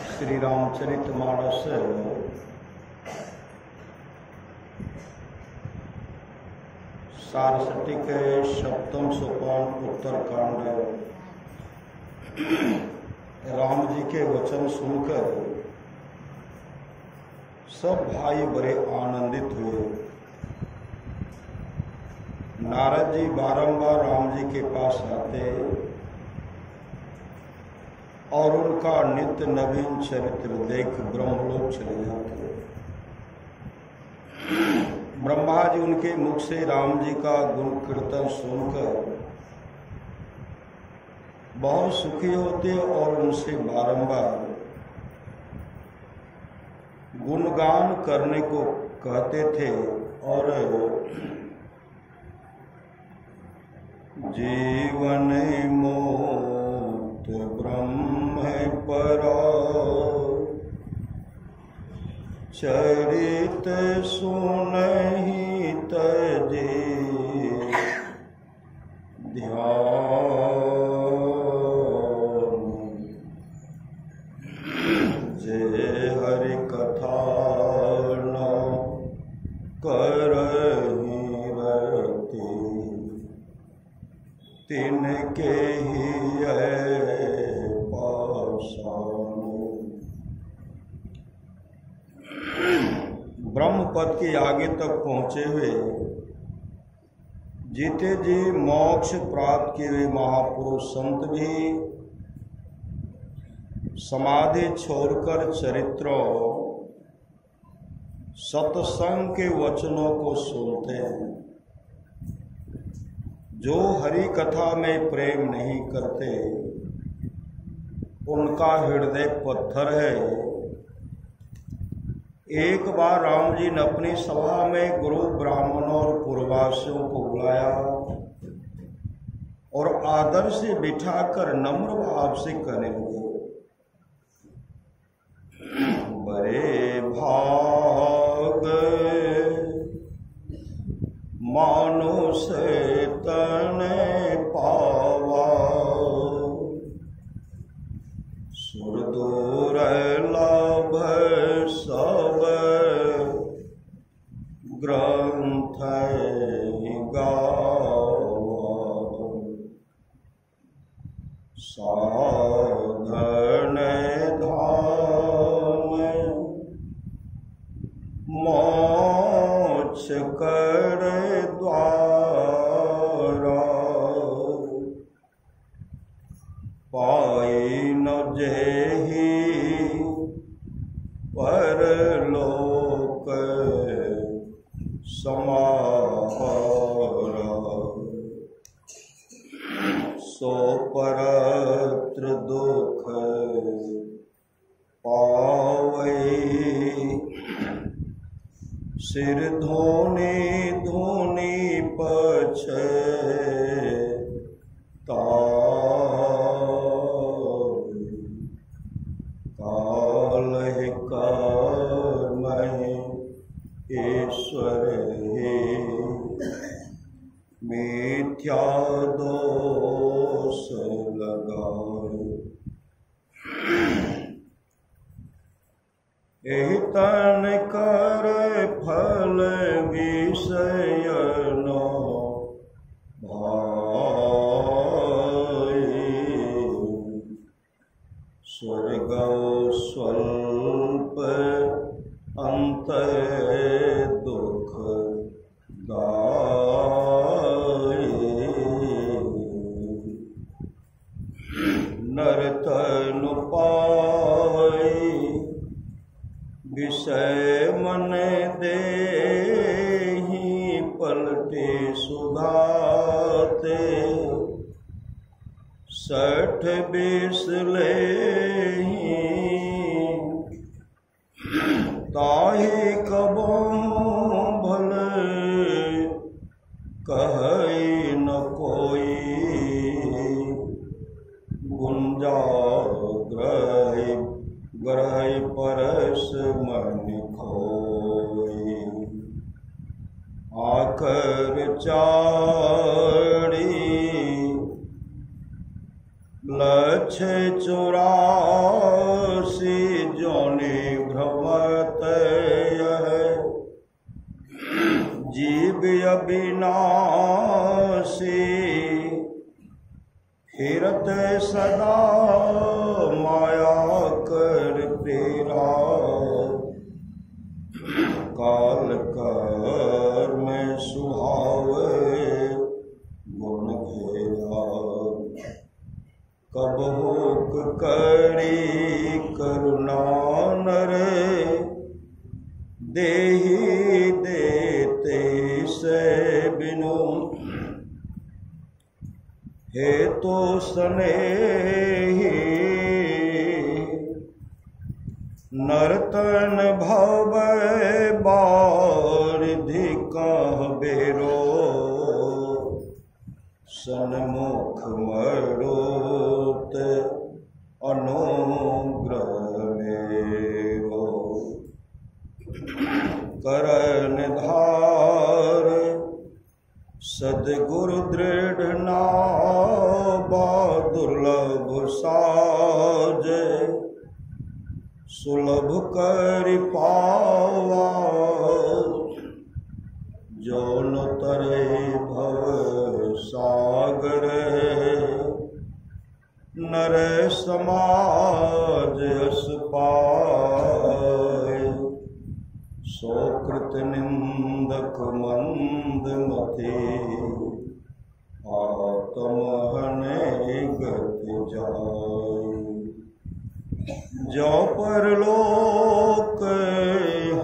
श्री रामचरितमानस सारस्वती के सप्तम सोपान उत्तरकांड। राम जी के वचन सुनकर सब भाई बड़े आनंदित हुए। नारद जी बारंबार राम जी के पास आते और उनका नित्य नवीन चरित्र देख ब्रह्मलोक चले जाते। ब्रह्मा जी उनके मुख से राम जी का गुण कीर्तन सुनकर बहुत सुखी होते और उनसे बारंबार गुणगान करने को कहते थे। और जीवन मोत ब्रह्म परा चरित सुनहि तजे ध्यान जे हरि कथा न करहि रति तिनके ही ब्रह्म पद के आगे तक पहुंचे हुए जीते जी मोक्ष प्राप्त किए हुए महापुरुष संत भी समाधि छोड़कर चरित्रों सत्संग के वचनों को सुनते हैं। जो हरि कथा में प्रेम नहीं करते उनका हृदय पत्थर है। एक बार राम जी ने अपनी सभा में गुरु ब्राह्मणों और पूर्ववासियों को बुलाया और आदर से बिठाकर नम्र भाव से कहने लगे, बड़े भाग मानुष तने पावा सुरदूर लाभ सब ग्रंथ गावा साधन धाम मोक्ष कर द्वारा पाई न जेहि परलोक समापरा सो परत्र दुख पावै सिर धोनी धोनी पछता काल कर्महि ईश्वर हे मिथ्या दोष लगाए। एहि तन कर फल विषय न भाई स्वर्ग स्वल्प अंत दुख दाई नरतनु पाई विषय मन देहि पलटे सुधाते 60 बीस लेहि ताहि कबहु भले कहै न कोई गुंजा ग्रह परस मन खोई आकर चारी लक्ष्य 84 सदा माया कर तेरा, काल कर में सुहावे गुण घेरा। कब होक करी करुणा नर, देहि देते से बिनु। हे तो स्नेही नर्तन भव बारिधि कह बेरो, सन्मुख मरोत अनुग्रह मेरो। करन धार सद्गुरु दृढ़ नाबा, दुर्लभ साज सुलभ कर पावा। जो न तरे भव सागर, नर समाज यस पाए। सो कृत निंदक मंद मते, आत्महने गति जाए। जो परलोक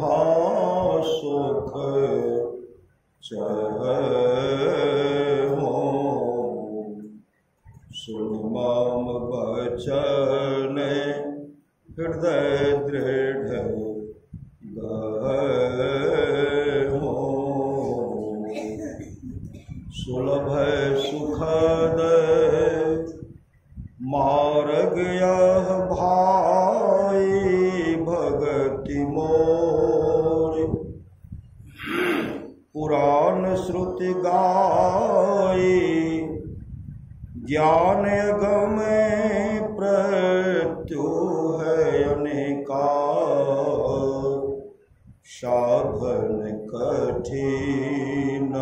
हाँ सुख चाहे हो, सुन माम बचन हृदय दृढ़ हो। सुलभ सुखद मार्ग यह भाई, भगति मोर पुराण श्रुति गाई। ज्ञान अगम प्रत्यु है अनेका, साधन कठिन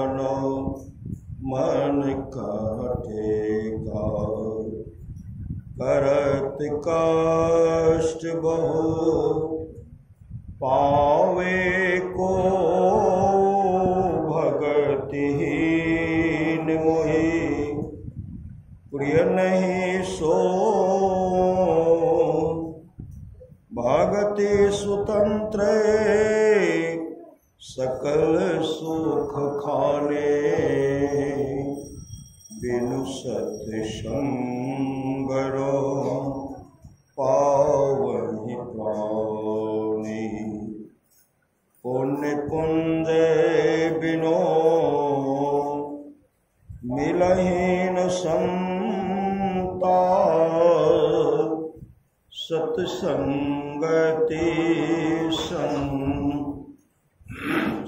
मन काटेगा। करत कष्ट बहु पावे को, भगतिहीन मोहि प्रिय नहीं सो। भगति स्वतंत्र सकल सुख खाने, बिनु सत्संग पावहि प्राणी। पुण्य कुंज बिनो मिलहीन संता, सत्संगति संग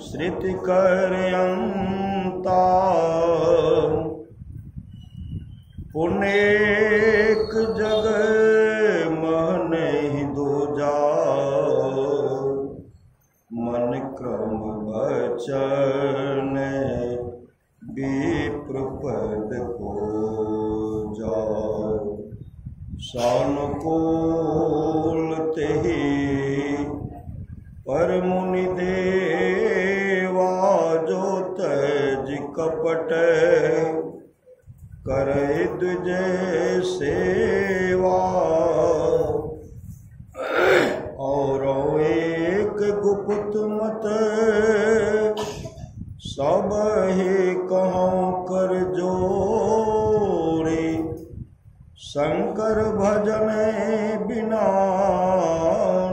श्रुति करयंता। पुनेक जग मन ही दूजा, मन क्रम बचन विप्र पद को जाओ। सानुकूल तेहि पर मुनि देवा, जो तज कपट करे द्विज सेवा। और एक गुप्त मत सब ही कहूँ कर जोड़ी, शंकर भजन बिना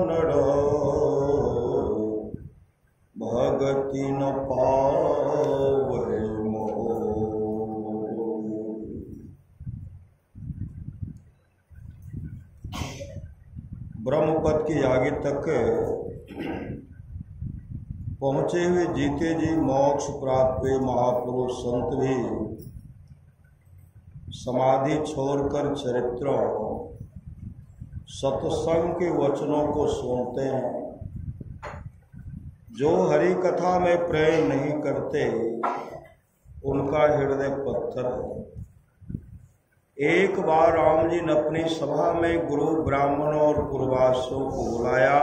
नरो, भगति न पावे मोह। ब्रह्मपद की आगे तक पहुँचे हुए जीते जी मोक्ष प्राप्त हुए महापुरुष संत भी समाधि छोड़कर चरित्रों सत्संग के वचनों को सुनते हैं। जो हरि कथा में प्रेम नहीं करते उनका हृदय पत्थर है। एक बार राम जी ने अपनी सभा में गुरु ब्राह्मणों और पूर्ववासियों को बुलाया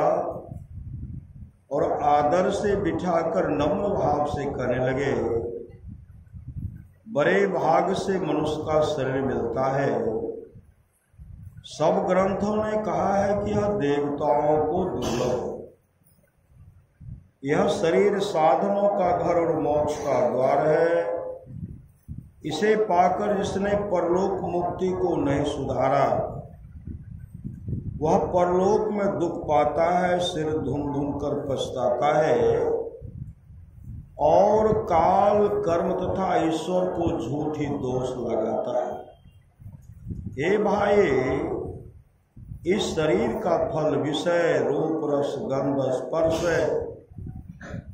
और आदर से बिठाकर नम्र भाव से कहने लगे, बड़े भाग से मनुष्य का शरीर मिलता है। सब ग्रंथों ने कहा है कि यह देवताओं को दुर्लभ है। यह शरीर साधनों का घर और मोक्ष का द्वार है। इसे पाकर जिसने परलोक मुक्ति को नहीं सुधारा, वह परलोक में दुख पाता है, सिर धुन धुन कर पछताता है और काल कर्म तथा ईश्वर को झूठी दोष लगाता है। हे भाई, इस शरीर का फल विषय रूप रस गंध स्पर्श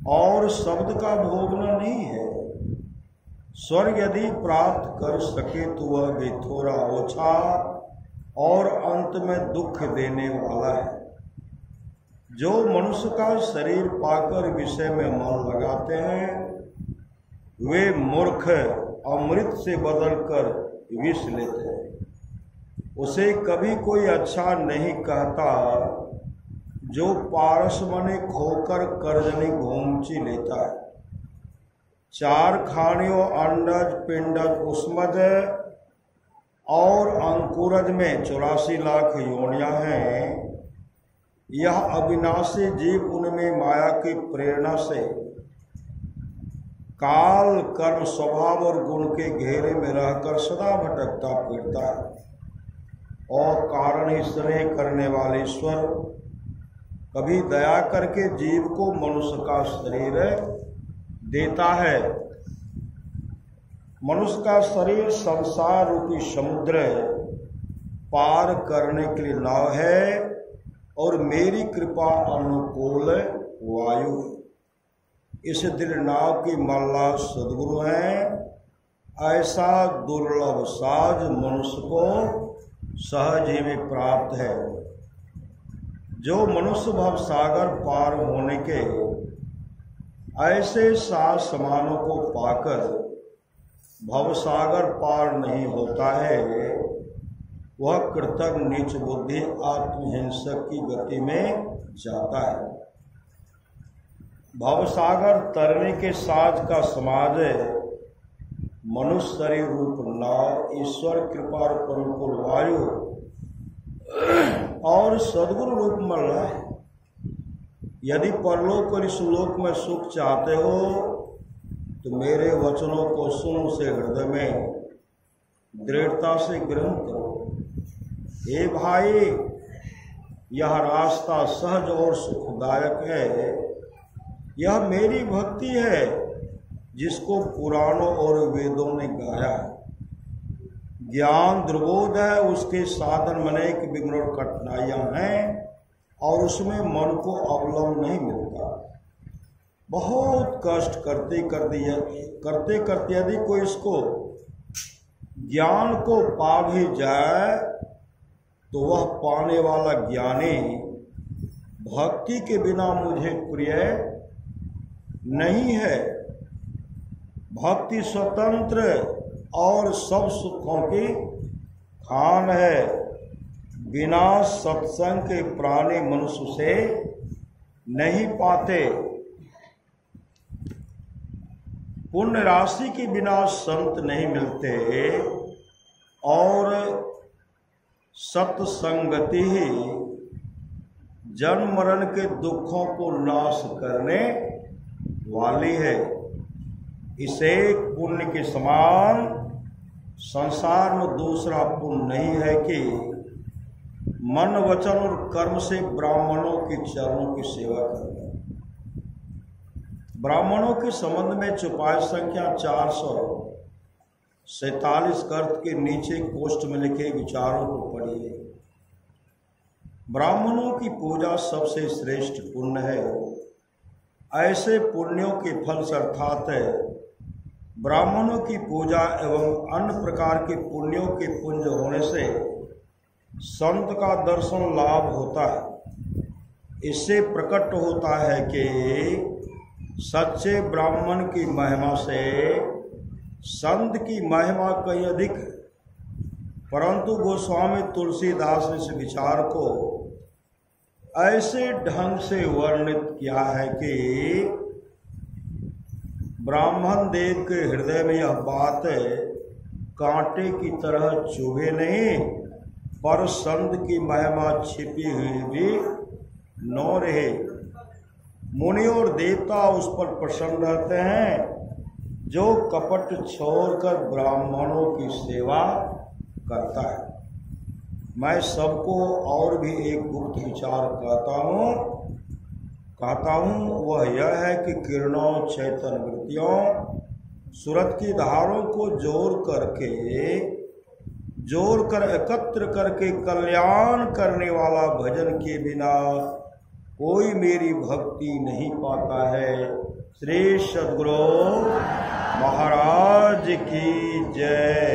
और शब्द का भोगना नहीं है। स्वर्ग यदि प्राप्त कर सके तो वह भी थोड़ा ओछा और अंत में दुख देने वाला है। जो मनुष्य का शरीर पाकर विषय में मन लगाते हैं, वे मूर्ख अमृत से बदलकर विष लेते हैं। उसे कभी कोई अच्छा नहीं कहता जो पारस बने खोकर करजनी घूमची लेता है। चार खानियों अंडज पिंडज उष्मज और अंकुरज में 84 लाख योनियां हैं। यह अविनाशी जीव उनमें माया की प्रेरणा से काल कर्म स्वभाव और गुण के घेरे में रहकर सदा भटकता फिरता है और कारण ही स्नेह करने वाले ईश्वर कभी दया करके जीव को मनुष्य का शरीर देता है। मनुष्य का शरीर संसार रूपी समुद्र पार करने के लिए नाव है और मेरी कृपा अनुकूल वायु। इस दिल नाव की मल्ला सद्गुरु हैं। ऐसा दुर्लभ साज मनुष्य को सहज ही में प्राप्त है। जो मनुष्य भवसागर पार होने के ऐसे सात समानों को पाकर भवसागर पार नहीं होता है, वह कृतज्ञ नीच बुद्धि आत्महिंसक की गति में जाता है। भवसागर तरने के साज का समाज मनुष्य शरीर रूप नाव, ईश्वर कृपा रूप अनुकूल वायु और सद्गुरु रूप मल्ला है। यदि परलोक और इस लोक में सुख चाहते हो तो मेरे वचनों को सुन से हृदय में दृढ़ता से ग्रहण करो। हे भाई, यह रास्ता सहज और सुखदायक है। यह मेरी भक्ति है जिसको पुराणों और वेदों ने गाया है। ज्ञान दुर्बोध है, उसके साधन में अनेक विघ्न और कठिनाइयां हैं और उसमें मन को अवलंब नहीं मिलता। बहुत कष्ट करते करते यदि कोई इसको ज्ञान को पा भी जाए तो वह पाने वाला ज्ञानी भक्ति के बिना मुझे प्रिय नहीं है। भक्ति स्वतंत्र और सब सुखों की खान है। बिना सत्संग के प्राणी मनुष्य से नहीं पाते। पुण्य राशि के बिना संत नहीं मिलते और सत्संगति ही जन्म मरण के दुखों को नाश करने वाली है। इसे पुण्य के समान संसार में दूसरा पुण्य नहीं है कि मन वचन और कर्म से ब्राह्मणों के चरणों की सेवा करना। ब्राह्मणों के संबंध में चौपाई संख्या 447 अर्थ के नीचे कोष्ठ में लिखे विचारों को पढ़िए। ब्राह्मणों की पूजा सबसे श्रेष्ठ पुण्य है। ऐसे पुण्यों के फल अर्थात ब्राह्मणों की पूजा एवं अन्य प्रकार के पुण्यों के पुंज होने से संत का दर्शन लाभ होता है। इससे प्रकट होता है कि सच्चे ब्राह्मण की महिमा से संत की महिमा कहीं अधिक है। परंतु गोस्वामी तुलसीदास ने इस विचार को ऐसे ढंग से वर्णित किया है कि ब्राह्मण देव के हृदय में यह बात कांटे की तरह चुभे नहीं, पर संत की महिमा छिपी हुई भी न रहे। मुनि और देवता उस पर प्रसन्न रहते हैं जो कपट छोड़कर ब्राह्मणों की सेवा करता है। मैं सबको और भी एक गुप्त विचार कहता हूँ, वह यह है कि किरणों चैतन्य वृत्तियों सूरत की धारों को जोड़ कर एकत्र करके कल्याण करने वाला भजन के बिना कोई मेरी भक्ति नहीं पाता है। श्री सद्गुरु महाराज की जय।